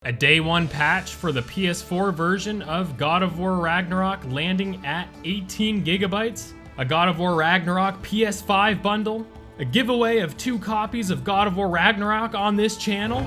A day one patch for the PS4 version of God of War Ragnarok landing at 18 gigabytes, a God of War Ragnarok PS5 bundle, a giveaway of 2 copies of God of War Ragnarok on this channel.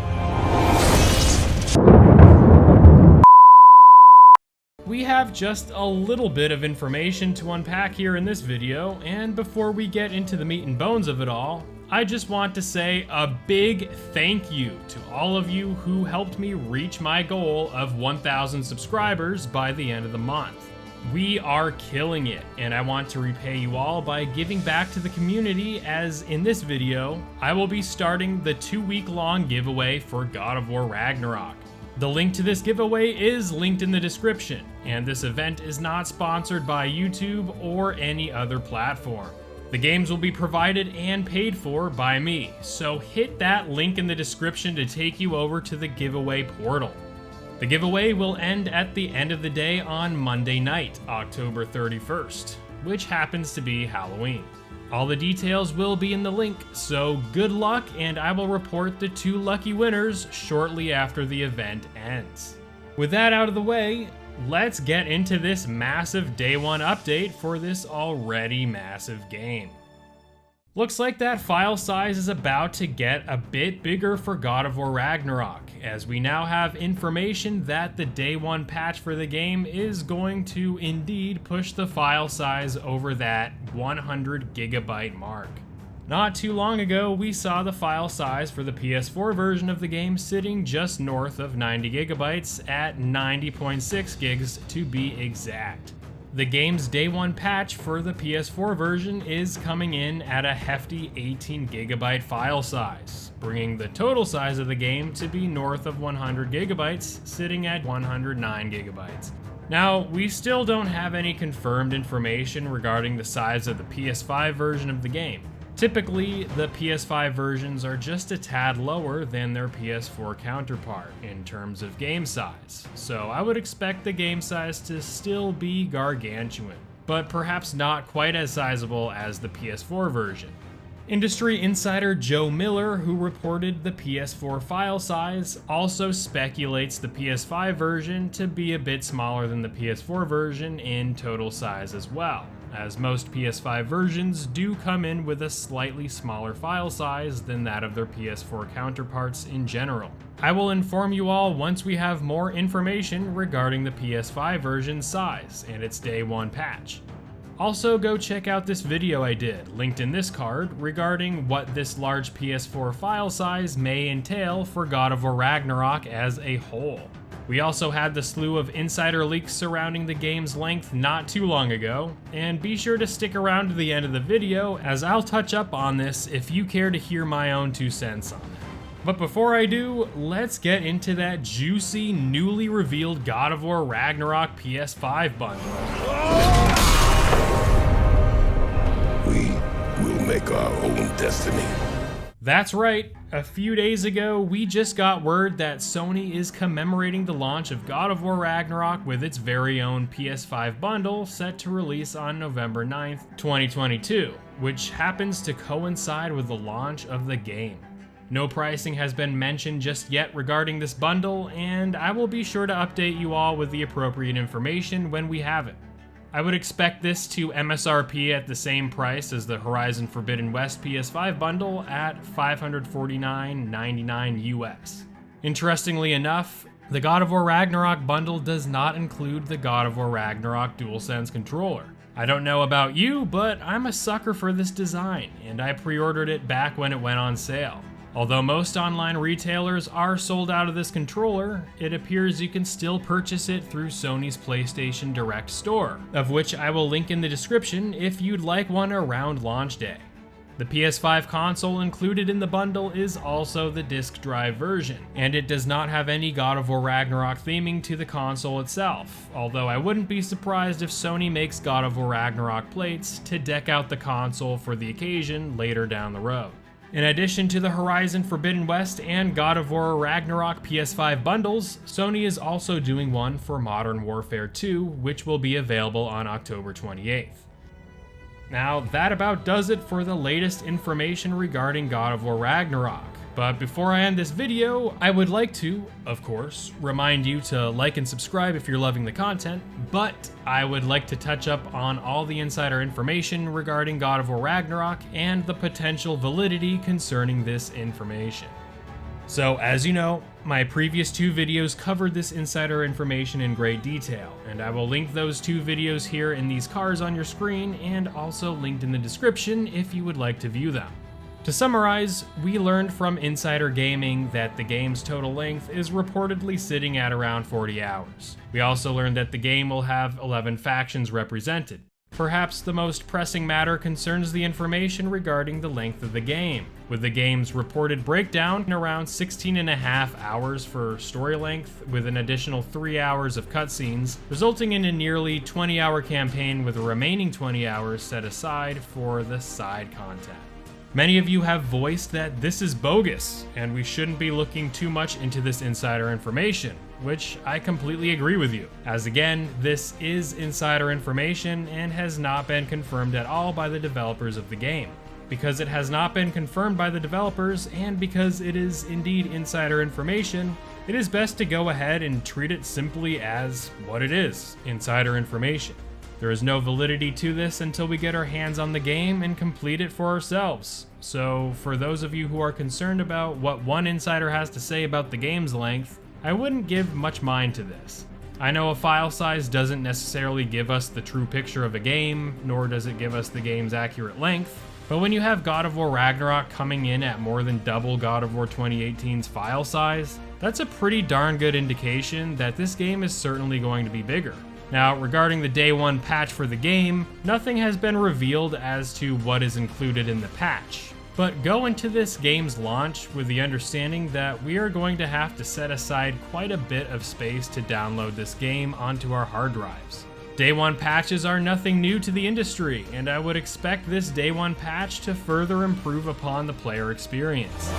We have just a little bit of information to unpack here in this video, and before we get into the meat and bones of it all, I just want to say a big thank you to all of you who helped me reach my goal of 1,000 subscribers by the end of the month. We are killing it, and I want to repay you all by giving back to the community, as in this video, I will be starting the 2-week-long giveaway for God of War Ragnarok. The link to this giveaway is linked in the description, and this event is not sponsored by YouTube or any other platform. The games will be provided and paid for by me, so hit that link in the description to take you over to the giveaway portal. The giveaway will end at the end of the day on Monday night, October 31st, which happens to be Halloween. All the details will be in the link, so good luck, and I will report the 2 lucky winners shortly after the event ends. With that out of the way, let's get into this massive day 1 update for this already massive game. Looks like that file size is about to get a bit bigger for God of War Ragnarok, as we now have information that the day 1 patch for the game is going to indeed push the file size over that 100 gigabyte mark. Not too long ago, we saw the file size for the PS4 version of the game sitting just north of 90 gigabytes at 90.6 gigs to be exact. The game's day 1 patch for the PS4 version is coming in at a hefty 18 gigabyte file size, bringing the total size of the game to be north of 100 gigabytes, sitting at 109 gigabytes. Now, we still don't have any confirmed information regarding the size of the PS5 version of the game. Typically, the PS5 versions are just a tad lower than their PS4 counterpart in terms of game size, so I would expect the game size to still be gargantuan, but perhaps not quite as sizable as the PS4 version. Industry insider Joe Miller, who reported the PS4 file size, also speculates the PS5 version to be a bit smaller than the PS4 version in total size as well, as most PS5 versions do come in with a slightly smaller file size than that of their PS4 counterparts in general. I will inform you all once we have more information regarding the PS5 version's size and its day 1 patch. Also, go check out this video I did, linked in this card, regarding what this large PS4 file size may entail for God of War Ragnarok as a whole. We also had the slew of insider leaks surrounding the game's length not too long ago, and be sure to stick around to the end of the video as I'll touch up on this if you care to hear my own 2 cents on it. But before I do, let's get into that juicy, newly revealed God of War Ragnarok PS5 bundle. We will make our own destiny. That's right, a few days ago, we just got word that Sony is commemorating the launch of God of War Ragnarok with its very own PS5 bundle set to release on November 9th, 2022, which happens to coincide with the launch of the game. No pricing has been mentioned just yet regarding this bundle, and I will be sure to update you all with the appropriate information when we have it. I would expect this to MSRP at the same price as the Horizon Forbidden West PS5 bundle at $549.99 US. Interestingly enough, the God of War Ragnarok bundle does not include the God of War Ragnarok Dualsense controller. I don't know about you, but I'm a sucker for this design, and I pre-ordered it back when it went on sale. Although most online retailers are sold out of this controller, it appears you can still purchase it through Sony's PlayStation Direct store, of which I will link in the description if you'd like one around launch day. The PS5 console included in the bundle is also the disc drive version, and it does not have any God of War Ragnarok theming to the console itself, although I wouldn't be surprised if Sony makes God of War Ragnarok plates to deck out the console for the occasion later down the road. In addition to the Horizon Forbidden West and God of War Ragnarok PS5 bundles, Sony is also doing one for Modern Warfare 2, which will be available on October 28th. Now, that about does it for the latest information regarding God of War Ragnarok. But before I end this video, I would like to, of course, remind you to like and subscribe if you're loving the content, but I would like to touch up on all the insider information regarding God of War Ragnarok and the potential validity concerning this information. So, as you know, my previous 2 videos covered this insider information in great detail, and I will link those 2 videos here in these cards on your screen and also linked in the description if you would like to view them. To summarize, we learned from Insider Gaming that the game's total length is reportedly sitting at around 40 hours. We also learned that the game will have 11 factions represented. Perhaps the most pressing matter concerns the information regarding the length of the game, with the game's reported breakdown around 16.5 hours for story length, with an additional 3 hours of cutscenes, resulting in a nearly 20-hour campaign with the remaining 20 hours set aside for the side content. Many of you have voiced that this is bogus, and we shouldn't be looking too much into this insider information, which I completely agree with you, as again, this is insider information and has not been confirmed at all by the developers of the game. Because it has not been confirmed by the developers, and because it is indeed insider information, it is best to go ahead and treat it simply as what it is, insider information. There is no validity to this until we get our hands on the game and complete it for ourselves. So, for those of you who are concerned about what one insider has to say about the game's length, I wouldn't give much mind to this. I know a file size doesn't necessarily give us the true picture of a game, nor does it give us the game's accurate length, but when you have God of War Ragnarok coming in at more than double God of War 2018's file size, that's a pretty darn good indication that this game is certainly going to be bigger. Now, regarding the day 1 patch for the game, nothing has been revealed as to what is included in the patch. But go into this game's launch with the understanding that we are going to have to set aside quite a bit of space to download this game onto our hard drives. Day 1 patches are nothing new to the industry, and I would expect this Day 1 patch to further improve upon the player experience.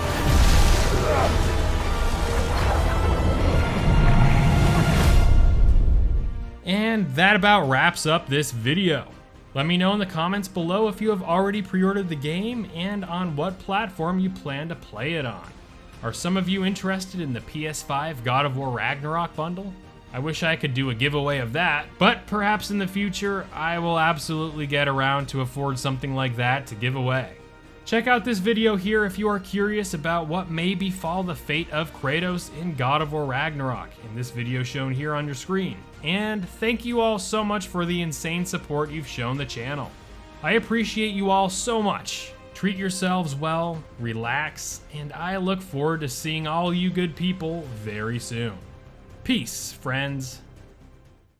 And that about wraps up this video. Let me know in the comments below if you have already pre-ordered the game and on what platform you plan to play it on. Are some of you interested in the PS5 God of War Ragnarok bundle? I wish I could do a giveaway of that, but perhaps in the future I will absolutely get around to afford something like that to give away. Check out this video here if you are curious about what may befall the fate of Kratos in God of War Ragnarok in this video shown here on your screen. And thank you all so much for the insane support you've shown the channel. I appreciate you all so much. Treat yourselves well, relax, and I look forward to seeing all you good people very soon. Peace, friends.